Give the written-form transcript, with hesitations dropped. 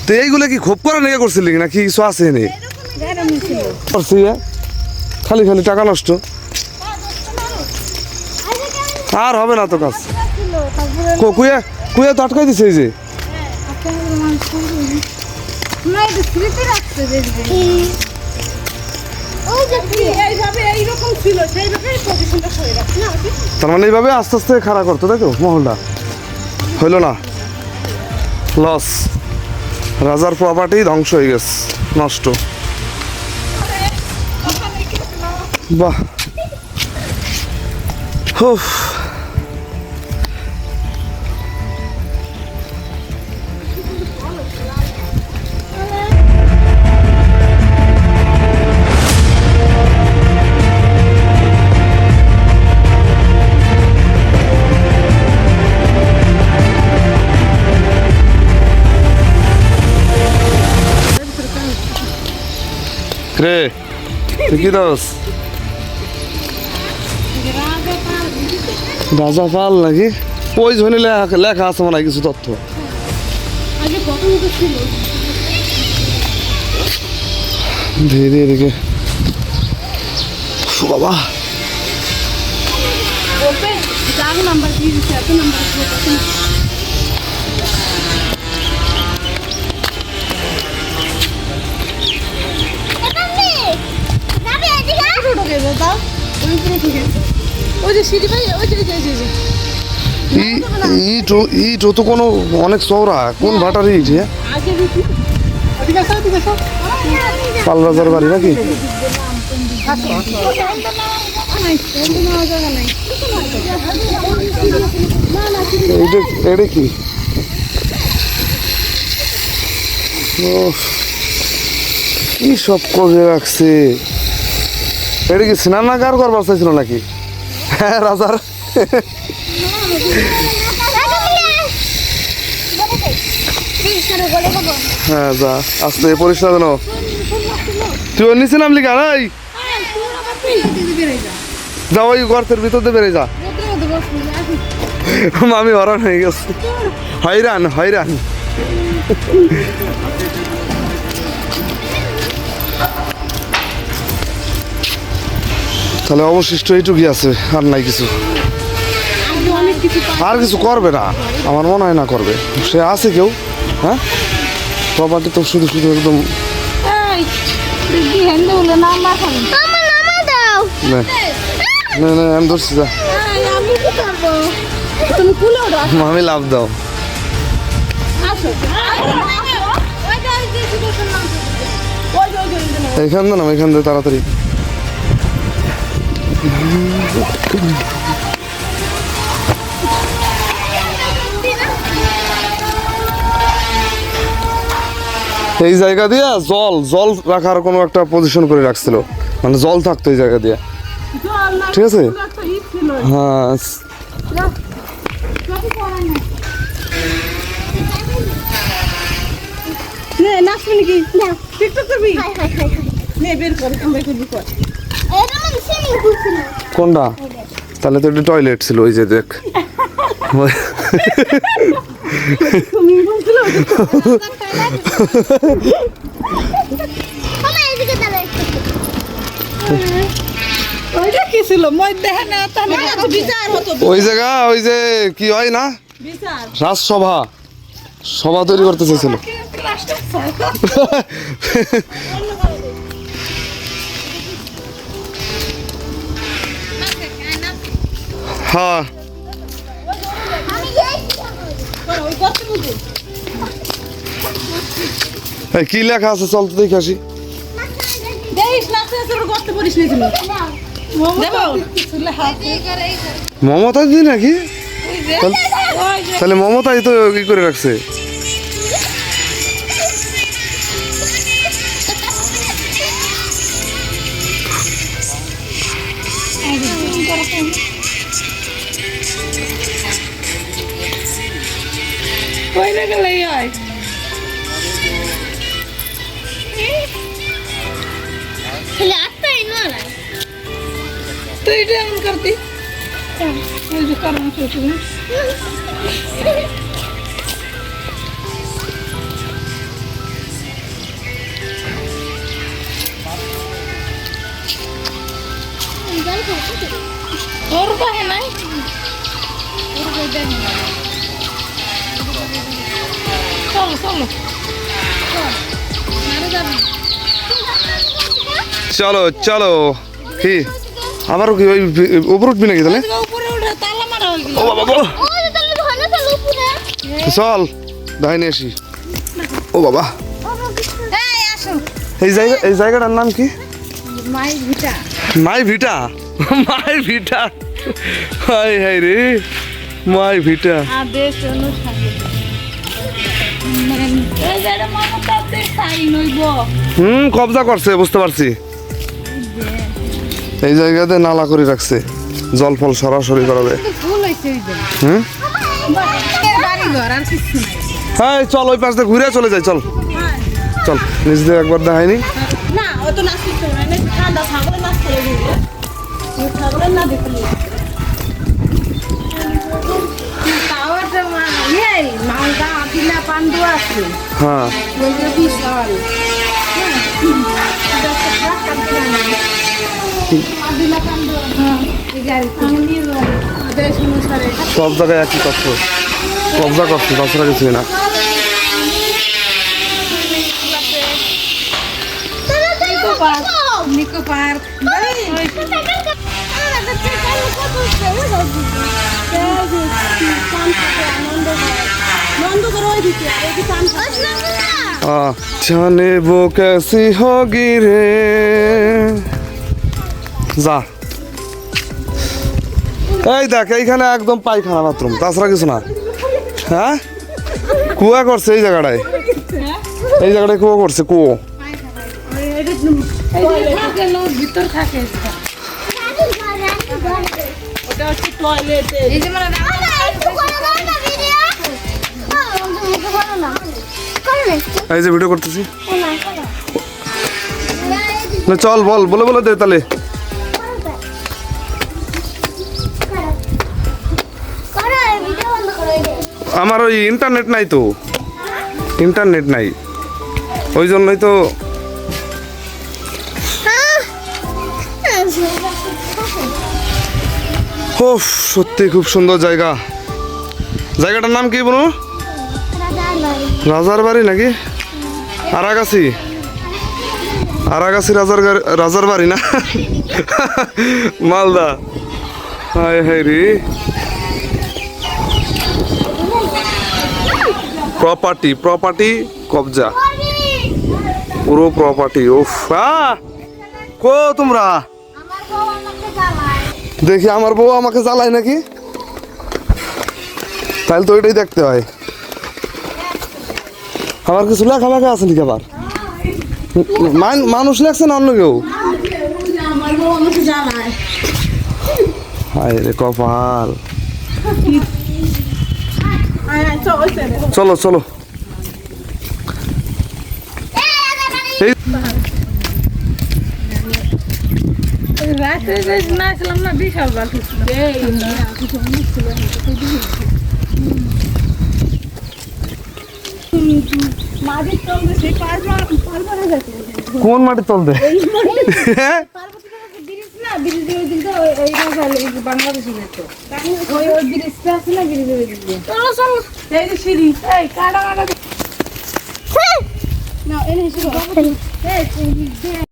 তো এইগুলো কি খুব করে নিয়ে করছিলি নাকি কিছু আছে নে করছি খালি খালি টাকা নষ্ট আর হবে না তো কাজ কুয়ে কুয়ে তো আটকাই দিছে এই যে তার মানে এইভাবে আস্তে আস্তে খাড়া করতো তাই তো মহলটা হইল না লস রাজার প্রপার্টি ধ্বংস হয়ে গেছে নষ্ট বাহ হুফ রে কি দোষ রাজা পাল নাকি ওই জন্য লেখা আছে মনে হয় কিছু তথ্য ধীরে ধীরে এদিকে বাবা ইট তো কোনো অনেক চওড়া কোন ভাটার ইট পাল রাজার বাড়ি নাকি এটা কি কি সব করে রাখছে এটা কি স্নানাগার করবার চাইছিল নাকি হ্যাঁ রাজার হ্যাঁ যা আসতে পরিষ্কার জানো তুই ওর নিচে নামলি কেন যা ওই গর্তের ভিতর দিয়ে বেড়ে যা আমি হরান হয়ে গেছি হয়রান হয়রান তাহলে অবশিষ্ট এইটুকুই আছে আর নাই কিছু আর কিছু করবে না আমার মনে হয় না করবে সে আছে কেউ হ্যাঁ প্রপার্টি তো শুধু শুধু একদম আমি ধরছি যা আমি লাভ দাও এখান দে না এখান দে তাড়াতাড়ি এই জায়গা দিয়ে জল জল রাখার কোনো একটা পজিশন করে রাখছিল মানে জল থাকতো এই জায়গা দিয়ে ঠিক আছে হ্যাঁ কোনটা তাহলে তো একটা টয়লেট ছিল ওই যে দেখ ওই জায়গা ওই যে কি হয় না রাজসভা সভা তৈরি করতে চাইছিল হ্যাঁ কি লেখা আছে চল তো দেখে আসি মমতা দি নাকি তাহলে মমতাই তো কি করে রাখছে तो ये हम करती जो करना सोचती हूँ তোর পাহে নাই চলো চলো চলো চলো কি আবারও কি ওই উপরে উঠবি নাকি তাহলে উপরে উঠে তালা মারা হয়ে গেল ও বাবা বলো চল দাহিনী আসি ও বাবা এই আসো এই জায়গাটার নাম কি মাই ভিটা মাই ভিটা মাই ভিটা হাই হাই রে মাই ভিটা আদেশ অনুসারে এই যারা মমতা দে সাই নইব কবজা করছে বুঝতে পারছি এই জায়গাতে নালা করে রাখছে জল ফল সরাসরি করাবে ফুল হইছে ওই যে হুম বাড়ি ঘর আর কিছু নাই হ্যাঁ চল ওই পাশ দিয়ে ঘুরে চলে যাই চল চল নিজ দিয়ে একবার দেখায়নি না ও তো নাচতে না না ঠান্ডা ছাগলে নাচতে লাগে ছাগলে না দেখলি তাওয়ার যে এই মালদা আদিলা পান্ডু আছে হ্যাঁ ওই যে বিশাল আদিলা পান্ডু হ্যাঁ এই গাড়ি আমি নিয়ে যাবো আদেশ অনুসারে সব জায়গায় একই তথ্য কবজা করছে তাছাড়া কিছুই না নিকো পার্ক जाने वो कैसी होगी रे যা এই দেখ এইখানে একদম পায়খানা বাথরুম তাছাড়া কিছু না হ্যাঁ কুয়া করছে এই জায়গাটায় কুয়া করছে কুয়ো ভিতর থাকে ওটা হচ্ছে টয়লেট এই যে মানে এই যে ভিডিও করতেছি না চল বল বলে বলে দে তাহলে আমার ওই ইন্টারনেট নাই তো ইন্টারনেট নাই ওই জন্যই তো ও সত্যি খুব সুন্দর জায়গা জায়গাটার নাম কি বলুন রাজার বাড়ি নাকি আরাগাছি রাজার বাড়ি না মালদা হায় হায় রে প্রপার্টি কবজা পুরো প্রপার্টি ওফ কো তোমরা দেখি আমার বউ আমাকে জ্বালায় নাকি তাহলে তো ওইটাই দেখতে হয় আমার কিছু লেখা লেখা আছে নাকি আবার মানুষ লেখছে না অন্য কেউ হায় রে কপাল চলো চলো রাতে না ছিলাম না বিশাল বাল মাটির তলবে সেই পারবার যাচ্ছে কোন মাটি তলবে বাংলাদেশি ওই ব্রিজটা আছে না ব্রিজের চলো চলো এই যে সিঁড়ি এই কাটা কাটা না এনে